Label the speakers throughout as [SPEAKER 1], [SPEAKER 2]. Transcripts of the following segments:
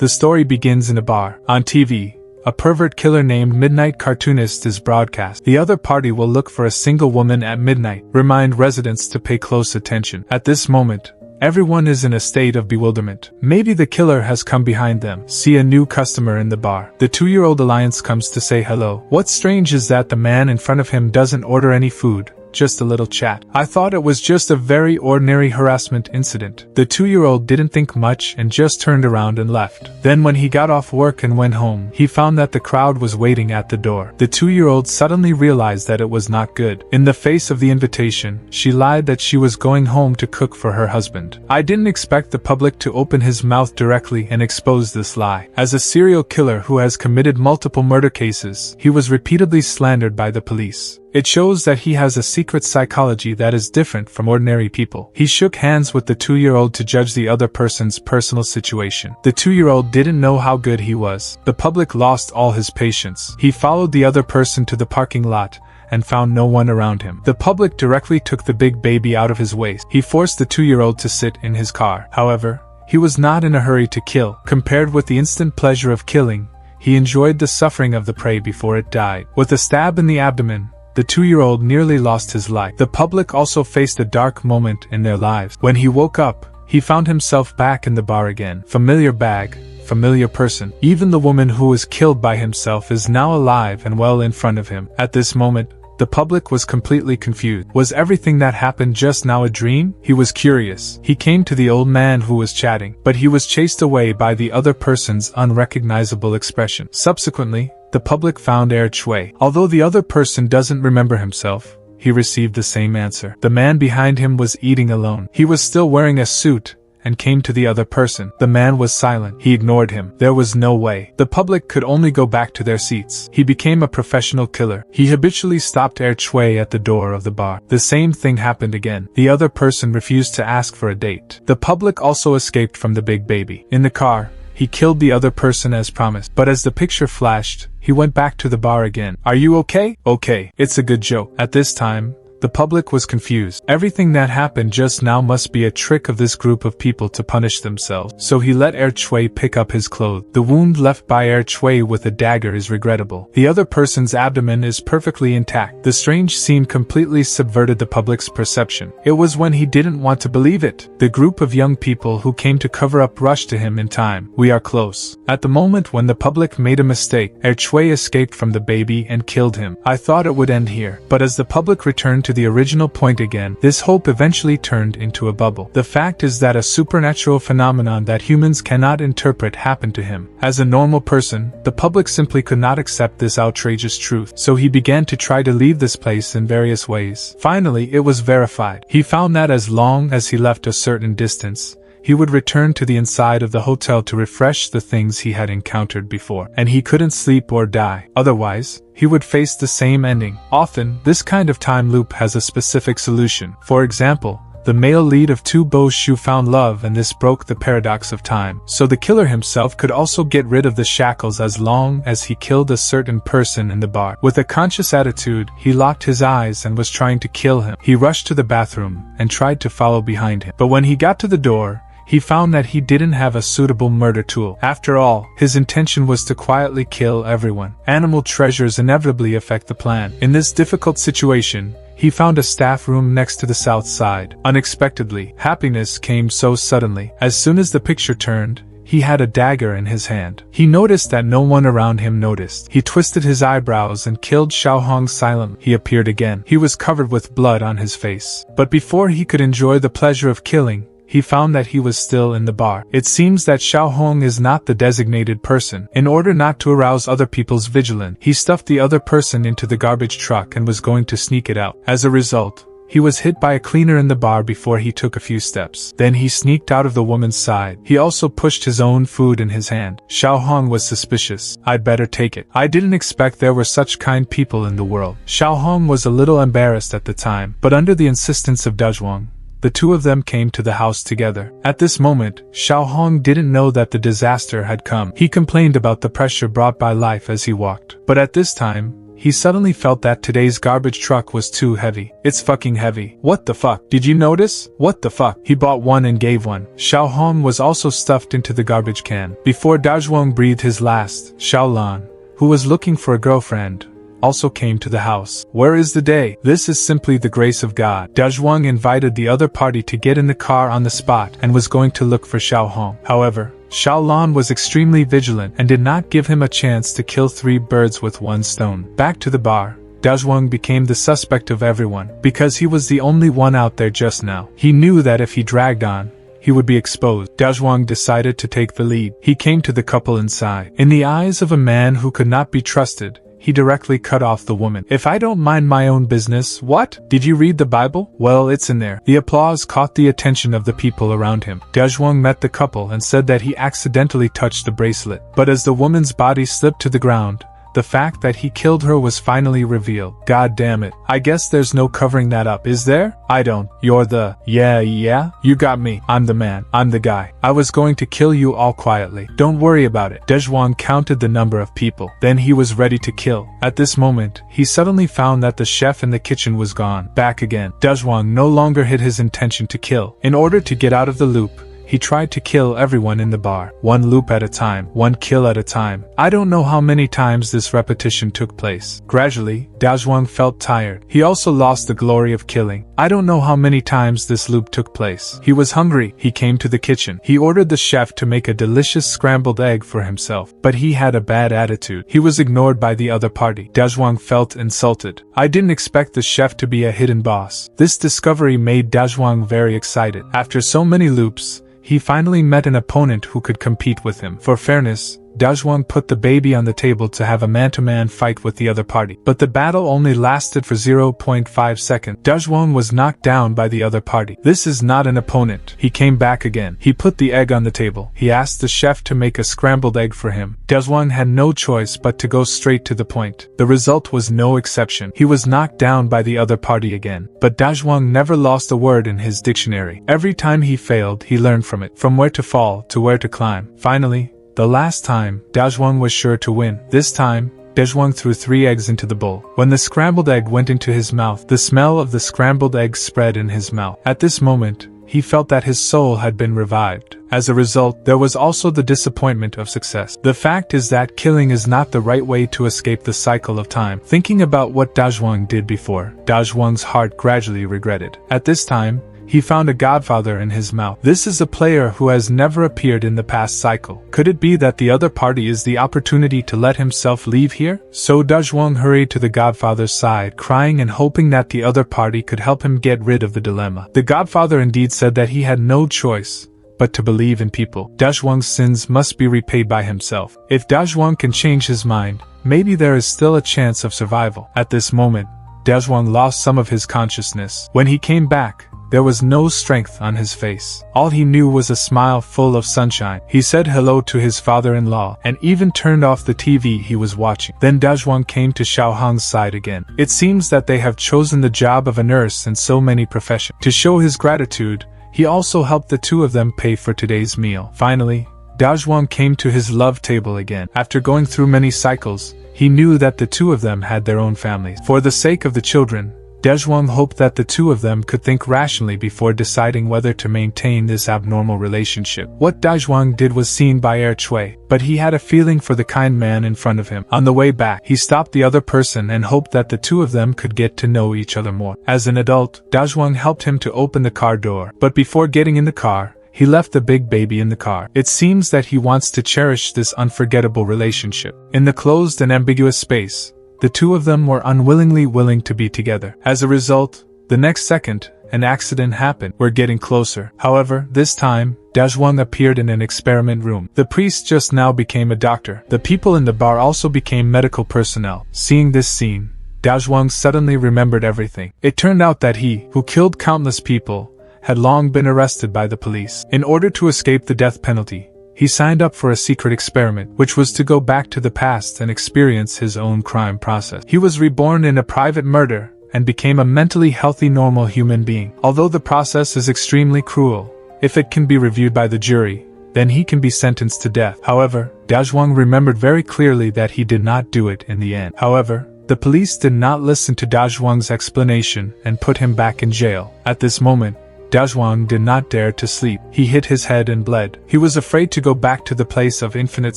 [SPEAKER 1] The story begins in a bar. On TV, a pervert killer named Midnight Cartoonist is broadcast. The other party will look for a single woman at midnight. Remind residents to pay close attention. At this moment, everyone is in a state of bewilderment. Maybe the killer has come behind them. See a new customer in the bar. The 2-year-old Alliance comes to say hello. What's strange is that the man in front of him doesn't order any food. Just a little chat. I thought it was just a very ordinary harassment incident. The 2-year-old didn't think much and just turned around and left. Then when he got off work and went home, he found that the crowd was waiting at the door. The 2-year-old suddenly realized that it was not good. In the face of the invitation, she lied that she was going home to cook for her husband. I didn't expect the public to open his mouth directly and expose this lie. As a serial killer who has committed multiple murder cases, he was repeatedly slandered by the police. It shows that he has a secret psychology that is different from ordinary people. He shook hands with the 2-year-old to judge the other person's personal situation. The 2-year-old didn't know how good he was. The public lost all his patience. He followed the other person to the parking lot and found no one around him. The public directly took the big baby out of his waist. He forced the 2-year-old to sit in his car. However, he was not in a hurry to kill. Compared with the instant pleasure of killing, he enjoyed the suffering of the prey before it died. With a stab in the abdomen, the 2-year-old nearly lost his life. The public also faced a dark moment in their lives. When he woke up, he found himself back in the bar again. Familiar bag, familiar person. Even the woman who was killed by himself is now alive and well in front of him. At this moment, the public was completely confused. Was everything that happened just now a dream? He was curious. He came to the old man who was chatting, but he was chased away by the other person's unrecognizable expression. Subsequently, the public found Chui. Although the other person doesn't remember himself, he received the same answer. The man behind him was eating alone. He was still wearing a suit and came to the other person. The man was silent. He ignored him. There was no way. The public could only go back to their seats. He became a professional killer. He habitually stopped Chui at the door of the bar. The same thing happened again. The other person refused to ask for a date. The public also escaped from the big baby. In the car, he killed the other person as promised. But as the picture flashed, he went back to the bar again. Are you okay? Okay, it's a good joke. At this time, the public was confused. Everything that happened just now must be a trick of this group of people to punish themselves. So he let Chui pick up his clothes. The wound left by Chui with a dagger is regrettable. The other person's abdomen is perfectly intact. The strange scene completely subverted the public's perception. It was when he didn't want to believe it. The group of young people who came to cover up rushed to him in time. We are close. At the moment when the public made a mistake, Chui escaped from the baby and killed him. I thought it would end here. But as the public returned to the original point again, this hope eventually turned into a bubble. The fact is that a supernatural phenomenon that humans cannot interpret happened to him. As a normal person, the public simply could not accept this outrageous truth, so he began to try to leave this place in various ways. Finally, it was verified. He found that as long as he left a certain distance, he would return to the inside of the hotel to refresh the things he had encountered before, and he couldn't sleep or die. Otherwise, he would face the same ending. Often, this kind of time loop has a specific solution. For example, the male lead of Two Bows Shu found love and this broke the paradox of time. So the killer himself could also get rid of the shackles as long as he killed a certain person in the bar. With a conscious attitude, he locked his eyes and was trying to kill him. He rushed to the bathroom and tried to follow behind him. But when he got to the door, he found that he didn't have a suitable murder tool. After all, his intention was to quietly kill everyone. Animal treasures inevitably affect the plan. In this difficult situation, he found a staff room next to the south side. Unexpectedly, happiness came so suddenly. As soon as the picture turned, he had a dagger in his hand. He noticed that no one around him noticed. He twisted his eyebrows and killed Xiaohong silently. He appeared again. He was covered with blood on his face. But before he could enjoy the pleasure of killing, he found that he was still in the bar. It seems that Xiaohong is not the designated person. In order not to arouse other people's vigilance, he stuffed the other person into the garbage truck and was going to sneak it out. As a result, he was hit by a cleaner in the bar before he took a few steps. Then he sneaked out of the woman's side. He also pushed his own food in his hand. Xiaohong was suspicious. I'd better take it. I didn't expect there were such kind people in the world. Xiaohong was a little embarrassed at the time, but under the insistence of Dezhuang, the two of them came to the house together. At this moment, Xiaohong didn't know that the disaster had come. He complained about the pressure brought by life as he walked. But at this time, he suddenly felt that today's garbage truck was too heavy. It's fucking heavy. What the fuck? Did you notice? What the fuck? He bought one and gave one. Xiao Hong was also stuffed into the garbage can. Before Dazhuang breathed his last, Xiao Lan, who was looking for a girlfriend, also came to the house. Where is the day? This is simply the grace of God. Dazhuang invited the other party to get in the car on the spot and was going to look for Xiao Hong. However, Xiao Lan was extremely vigilant and did not give him a chance to kill 3 birds with 1 stone. Back to the bar, Dazhuang became the suspect of everyone, because he was the only one out there just now. He knew that if he dragged on, he would be exposed. Dazhuang decided to take the lead. He came to the couple inside. In the eyes of a man who could not be trusted, he directly cut off the woman. If I don't mind my own business, what? Did you read the Bible? Well, it's in there. The applause caught the attention of the people around him. Dazhuang met the couple and said that he accidentally touched the bracelet. But as the woman's body slipped to the ground, the fact that he killed her was finally revealed. God damn it. I guess there's no covering that up, is there? I don't. You're the... Yeah, you got me. I'm the man. I'm the guy. I was going to kill you all quietly. Don't worry about it. Dazhuang counted the number of people. Then he was ready to kill. At this moment, he suddenly found that the chef in the kitchen was gone. Back again. Dazhuang no longer hid his intention to kill. In order to get out of the loop, he tried to kill everyone in the bar. 1 loop at a time, 1 kill at a time. I don't know how many times this repetition took place. Gradually, Dazhuang felt tired. He also lost the glory of killing. I don't know how many times this loop took place. He was hungry. He came to the kitchen. He ordered the chef to make a delicious scrambled egg for himself. But he had a bad attitude. He was ignored by the other party. Dazhuang felt insulted. I didn't expect the chef to be a hidden boss. This discovery made Dazhuang very excited. After so many loops, he finally met an opponent who could compete with him. For fairness, Dazhuang put the baby on the table to have a man-to-man fight with the other party. But the battle only lasted for 0.5 seconds. Dazhuang was knocked down by the other party. This is not an opponent. He came back again. He put the egg on the table. He asked the chef to make a scrambled egg for him. Dazhuang had no choice but to go straight to the point. The result was no exception. He was knocked down by the other party again. But Dazhuang never lost a word in his dictionary. Every time he failed, he learned from it. From where to fall to where to climb. Finally, the last time, Dazhuang was sure to win. This time, Dazhuang threw 3 eggs into the bowl. When the scrambled egg went into his mouth, the smell of the scrambled egg spread in his mouth. At this moment, he felt that his soul had been revived. As a result, there was also the disappointment of success. The fact is that killing is not the right way to escape the cycle of time. Thinking about what Dazhuang did before, Dazhuang's heart gradually regretted. At this time, he found a godfather in his mouth. This is a player who has never appeared in the past cycle. Could it be that the other party is the opportunity to let himself leave here? So Dazhuang hurried to the godfather's side, crying and hoping that the other party could help him get rid of the dilemma. The godfather indeed said that he had no choice but to believe in people. Dazhuang's sins must be repaid by himself. If Dazhuang can change his mind, maybe there is still a chance of survival. At this moment, Dazhuang lost some of his consciousness. When he came back, there was no strength on his face. All he knew was a smile full of sunshine. He said hello to his father-in-law and even turned off the TV he was watching. Then Dazhuang came to Xiao Hong's side again. It seems that they have chosen the job of a nurse in so many professions. To show his gratitude, he also helped the 2 of them pay for today's meal. Finally, Dazhuang came to his love table again. After going through many cycles, he knew that the 2 of them had their own families. For the sake of the children, Dazhuang hoped that the 2 of them could think rationally before deciding whether to maintain this abnormal relationship. What Dazhuang did was seen by Chui, but he had a feeling for the kind man in front of him. On the way back, he stopped the other person and hoped that the 2 of them could get to know each other more. As an adult, Dazhuang helped him to open the car door, but before getting in the car, he left the big baby in the car. It seems that he wants to cherish this unforgettable relationship. In the closed and ambiguous space, the 2 of them were unwillingly willing to be together. As a result, the next second, an accident happened. We're getting closer. However, this time, Dazhuang appeared in an experiment room. The priest just now became a doctor. The people in the bar also became medical personnel. Seeing this scene, Dazhuang suddenly remembered everything. It turned out that he, who killed countless people, had long been arrested by the police. In order to escape the death penalty, he signed up for a secret experiment, which was to go back to the past and experience his own crime process. He was reborn in a private murder and became a mentally healthy normal human being. Although the process is extremely cruel, if it can be reviewed by the jury, then he can be sentenced to death. However, Dazhuang remembered very clearly that he did not do it in the end. However, The police did not listen to Dazhuang's explanation and put him back in jail. At this moment, Dazhuang did not dare to sleep. He hit his head and bled. He was afraid to go back to the place of infinite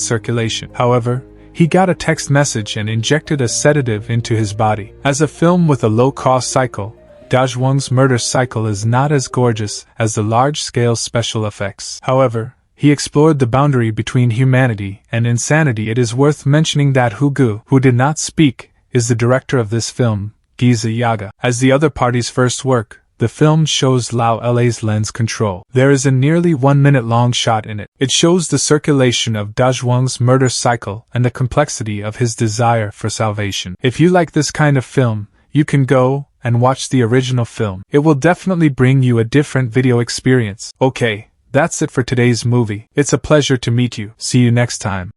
[SPEAKER 1] circulation. However, he got a text message and injected a sedative into his body. As a film with a low-cost cycle, Dazhuang's murder cycle is not as gorgeous as the large-scale special effects. However, he explored the boundary between humanity and insanity. It is worth mentioning that Hu Gu, who did not speak, is the director of this film, Giza Yaga. As the other party's first work, the film shows Lao La's lens control. There is a nearly 1 minute long shot in it. It shows the circulation of Dazhuang's murder cycle and the complexity of his desire for salvation. If you like this kind of film, you can go and watch the original film. It will definitely bring you a different video experience. Okay, that's it for today's movie. It's a pleasure to meet you. See you next time.